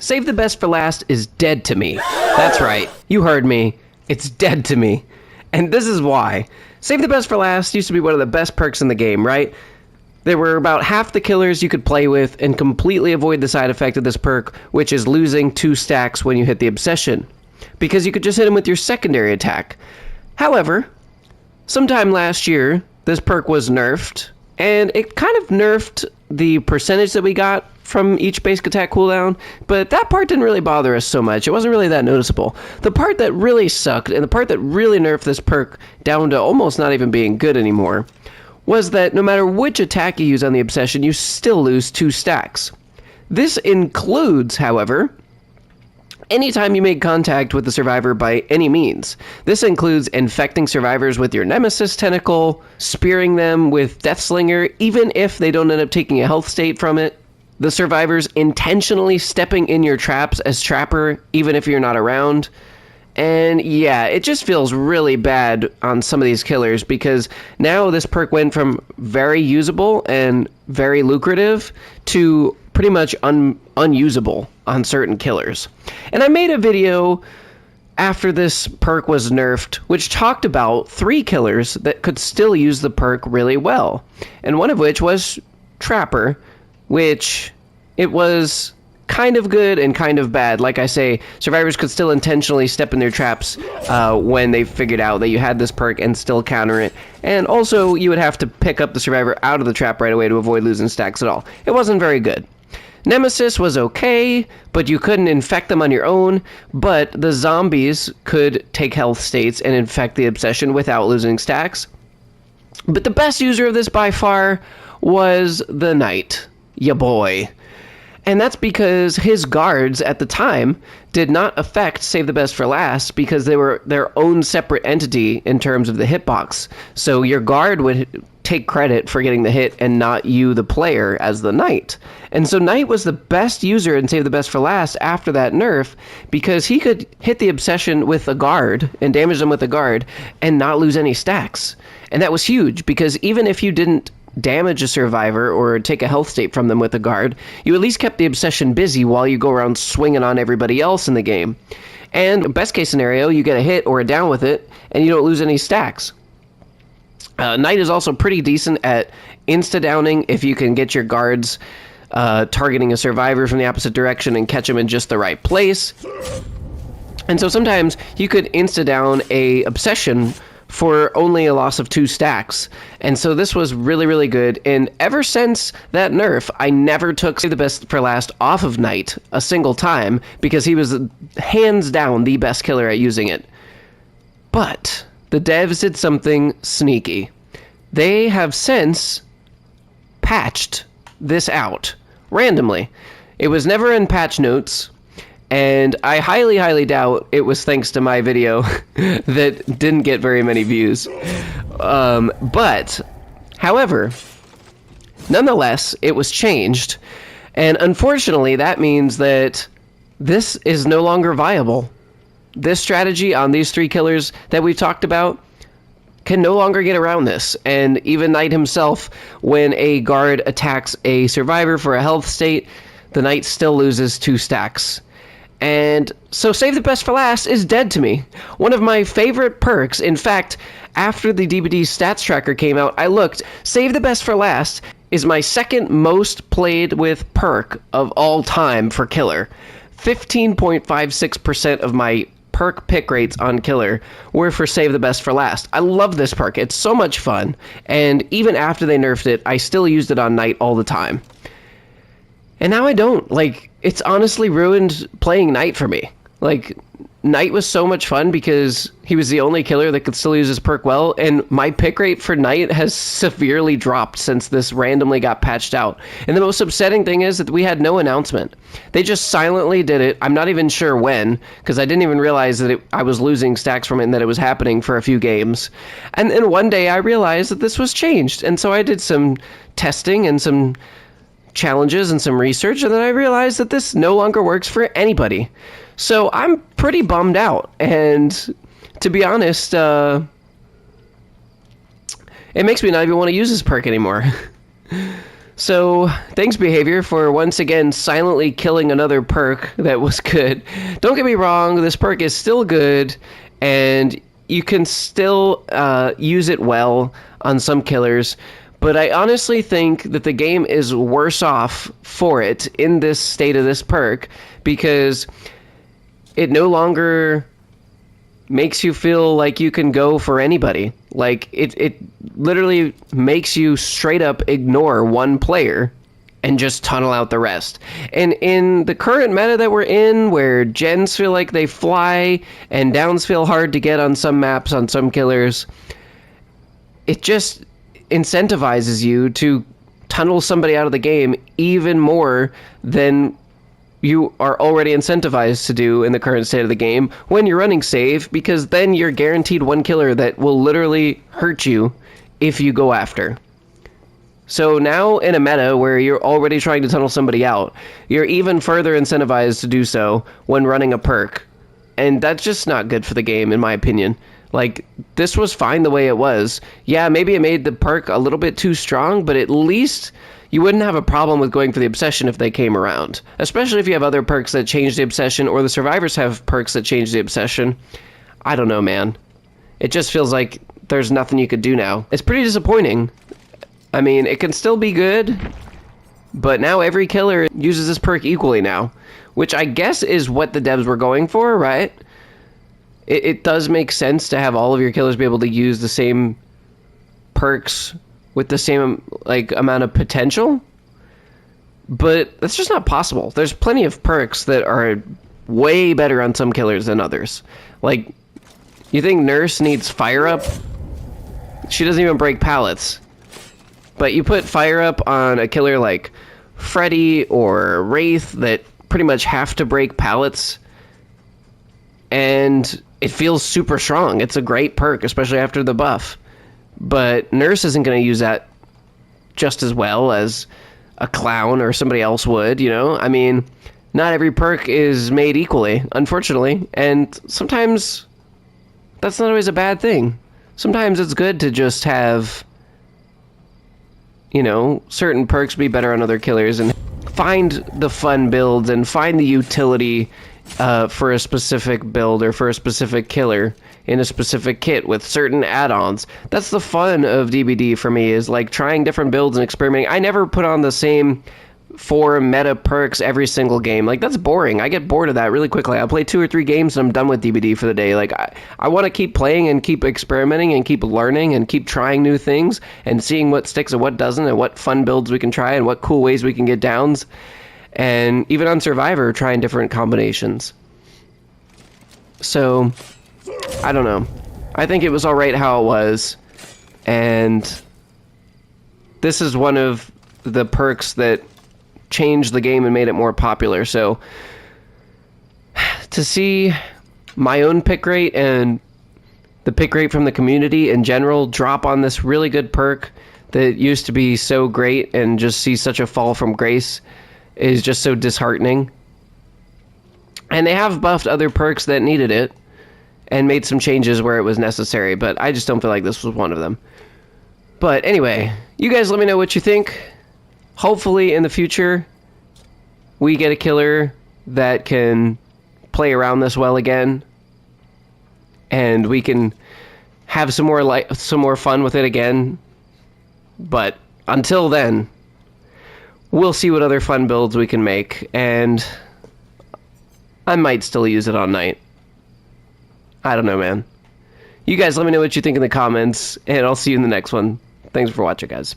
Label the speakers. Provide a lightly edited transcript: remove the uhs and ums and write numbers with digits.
Speaker 1: Save the best for last is dead to me. That's right, you heard me. It's dead to me. And this is why. Save the best for last used to be one of the best perks in the game, right? There were about half the killers you could play with and completely avoid the side effect of this perk, which is losing 2 stacks when you hit the obsession, because you could just hit him with your secondary attack. However, sometime last year, this perk was nerfed, and it kind of nerfed the percentage that we got from each basic attack cooldown, but that part didn't really bother us so much. It wasn't really that noticeable. The part that really sucked, and the part that really nerfed this perk down to almost not even being good anymore, was that no matter which attack you use on the obsession, you still lose 2 stacks. This includes, however, anytime you make contact with the survivor by any means. This includes infecting survivors with your Nemesis tentacle, spearing them with Deathslinger, even if they don't end up taking a health state from it, the survivors intentionally stepping in your traps as Trapper, even if you're not around. And yeah, it just feels really bad on some of these killers, because now this perk went from very usable and very lucrative to pretty much unusable on certain killers. And I made a video after this perk was nerfed, which talked about 3 killers that could still use the perk really well. And one of which was Trapper, which it was kind of good and kind of bad. Like I say, survivors could still intentionally step in their traps when they figured out that you had this perk and still counter it. And also, you would have to pick up the survivor out of the trap right away to avoid losing stacks at all. It wasn't very good. Nemesis was okay, but you couldn't infect them on your own, but the zombies could take health states and infect the obsession without losing stacks. But the best user of this by far was the Knight, ya boy. And that's because his guards at the time did not affect Save the Best for Last, because they were their own separate entity in terms of the hitbox. So your guard would take credit for getting the hit and not you, the player, as the Knight. And so Knight was the best user in Save the Best for Last after that nerf, because he could hit the obsession with a guard and damage them with a guard and not lose any stacks. And that was huge, because even if you didn't damage a survivor or take a health state from them with a guard, you at least kept the obsession busy while you go around swinging on everybody else in the game. And best case scenario, you get a hit or a down with it and you don't lose any stacks. Knight is also pretty decent at insta-downing if you can get your guards targeting a survivor from the opposite direction and catch them in just the right place. And so sometimes you could insta-down a obsession for only a loss of 2 stacks. And so this was really, really good. And ever since that nerf, I never took Save the Best for Last off of Knight a single time, because he was hands down the best killer at using it. But the devs did something sneaky. They have since patched this out randomly. It was never in patch notes, and I highly, highly doubt it was thanks to my video that didn't get very many views. But, however, nonetheless, it was changed. And unfortunately, that means that this is no longer viable. This strategy on these 3 killers that we've talked about can no longer get around this. And even Knight himself, when a guard attacks a survivor for a health state, the Knight still loses 2 stacks. And so Save the Best for Last is dead to me. One of my favorite perks. In fact, after the DBD stats tracker came out, I looked. Save the Best for Last is my second most played with perk of all time for killer. 15.56% of my perk pick rates on killer were for Save the Best for Last. I love this perk. It's so much fun. And even after they nerfed it, I still used it on Knight all the time. And now I don't. Like, it's honestly ruined playing Knight for me. Like, Knight was so much fun because he was the only killer that could still use his perk well, and my pick rate for Knight has severely dropped since this randomly got patched out. And the most upsetting thing is that we had no announcement. They just silently did it. I'm not even sure when, because I didn't even realize that I was losing stacks from it and that it was happening for a few games. And then one day I realized that this was changed, and so I did some testing and some challenges and some research, and then I realized that this no longer works for anybody. So I'm pretty bummed out, and to be honest, it makes me not even want to use this perk anymore. So, thanks Behaviour for once again silently killing another perk that was good. Don't get me wrong, this perk is still good, and you can still use it well on some killers, but I honestly think that the game is worse off for it in this state of this perk, because it no longer makes you feel like you can go for anybody. Like, it literally makes you straight up ignore one player and just tunnel out the rest. And in the current meta that we're in, where gens feel like they fly and downs feel hard to get on some maps, on some killers, it just incentivizes you to tunnel somebody out of the game even more than you are already incentivized to do in the current state of the game when you're running save, because then you're guaranteed one killer that will literally hurt you if you go after. So now in a meta where you're already trying to tunnel somebody out, you're even further incentivized to do so when running a perk. And that's just not good for the game, in my opinion. Like, this was fine the way it was. Yeah, maybe it made the perk a little bit too strong, but at least you wouldn't have a problem with going for the obsession if they came around. Especially if you have other perks that change the obsession, or the survivors have perks that change the obsession. I don't know, man. It just feels like there's nothing you could do now. It's pretty disappointing. I mean, it can still be good, but now every killer uses this perk equally now, which I guess is what the devs were going for, right? It does make sense to have all of your killers be able to use the same perks with the same like amount of potential, but that's just not possible. There's plenty of perks that are way better on some killers than others. Like, you think Nurse needs Fire Up? She doesn't even break pallets. But you put Fire Up on a killer like Freddy or Wraith that pretty much have to break pallets, and it feels super strong. It's a great perk, especially after the buff. But Nurse isn't going to use that just as well as a Clown or somebody else would, you know? I mean, not every perk is made equally, unfortunately. And sometimes that's not always a bad thing. Sometimes it's good to just have, you know, certain perks be better on other killers, and find the fun builds and find the utility for a specific build or for a specific killer in a specific kit with certain add-ons. That's the fun of DBD for me, is like trying different builds and experimenting. I never put on the same 4 meta perks every single game. Like, that's boring. I get bored of that really quickly. I'll play 2 or 3 games and I'm done with DBD for the day. Like, I want to keep playing and keep experimenting and keep learning and keep trying new things and seeing what sticks and what doesn't, and what fun builds we can try and what cool ways we can get downs. And even on Survivor, trying different combinations. So, I don't know. I think it was alright how it was, and this is one of the perks that changed the game and made it more popular. So, to see my own pick rate and the pick rate from the community in general drop on this really good perk that used to be so great, and just see such a fall from grace, is just so disheartening. And they have buffed other perks that needed it and made some changes where it was necessary, but I just don't feel like this was one of them. But anyway, you guys let me know what you think. Hopefully in the future we get a killer that can play around this well again, and we can have some more fun with it again. But until then, we'll see what other fun builds we can make, and I might still use it on night. I don't know, man. You guys let me know what you think in the comments, and I'll see you in the next one. Thanks for watching, guys.